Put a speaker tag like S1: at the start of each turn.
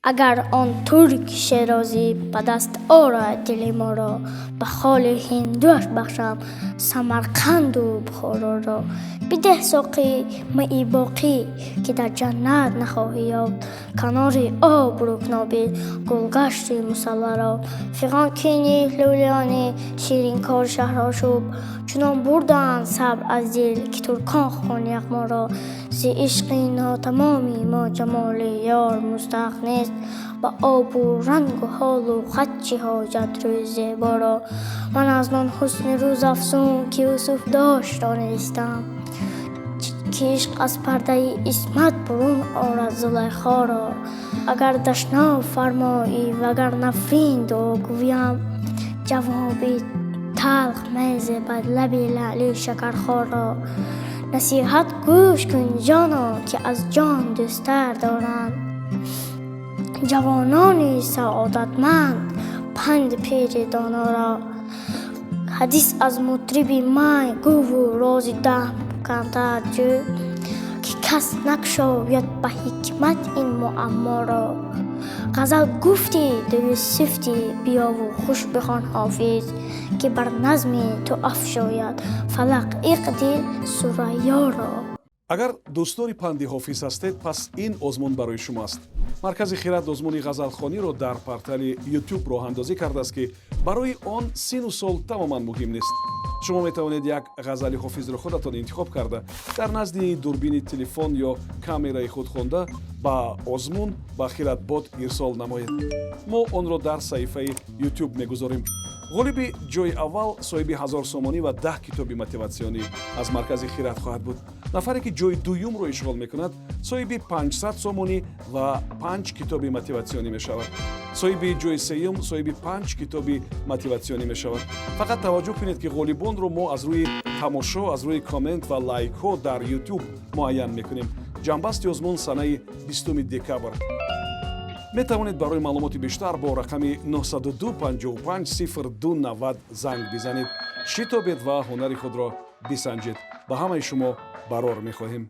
S1: اگر آن ترک شیرازی به دست آرد دل ما را، به خال ҳиндуяш بخشم самарқанду بухороро. بده ساقی می باقی که در جنت نخواهی یافت، کنار آب رکنابی گلگشت مصلا را. فیغان کینی لولیانی شیرین کار شهرها شد، چنان بردن صبر از دل که ترکان خوان ما را. زی عشق ناتمامی ما جمال یار مستحق نیست، با آب و رنگ و حال و خط حاجت روی زیبا را. من از آن حسن روز افزون که یوسف داشت دانستم، که عشق از پرده عصمت برون آرد زلیخا را. اگر دشنام فرمایی وگر نفرین دعا گویم، جوابی تلخ میزه بر لب لعلی شکرخوار را. نصیحت گوش کن جانا که از جان دوستر دارند، جوانانی سعادتمند پند پیر دانا را. حدیث از مطربی مای گو و راز دهم کمتر جو، که کس نگشاید به حکمت این معما را. غزل گفتی دوی سفتی بیا و خوش بخوان حافظ، که بر نظم تو افشاید فلق عقد ثریا را.
S2: агар дӯстдори панди ҳофиз ҳастед, пас ин озмун барои шумоаст. маркази хират озмуни ғазалхониро дар портали Ютуб роҳандозӣ кардааст, ки барои он сину сол тамоман муҳим нест. шумо метавонед як ғазали ҳофизро худатон интихоб карда, дар назди дурбини телефон ё камераи худ хонда ба озмун ба хиратбод ирсол намоед. мо онро дар саҳифаи Ютуб мегузорем. ғолиби ҷойи аввал соҳиби 1000 сомонӣ ва 10 китоби мотиватсионӣ аз маркази хират хоҳад буд. нафаре ки ҷойи дуюмро ишғол мекунад, соҳиби 500 сомонӣ ва 5 китоби мотиватсионӣ мешавад. соҳиби ҷойи сеюм соҳиби 5 китоби мотиватсионӣ мешавад. фақат таваҷҷӯҳ кунед ки ғолибонро мо аз рӯи тамошо, аз рӯи комент ва лайку дар Ютуб муайян мекунем. ҷанбасти озмун санаи 20 декабр. метавонед барои маълумоти бештар бо рақами 902 55 02 90 занг бизанед. шитобед ва ҳунари худро бисанҷед. ба ҳамаи шумо барор мехоҳем.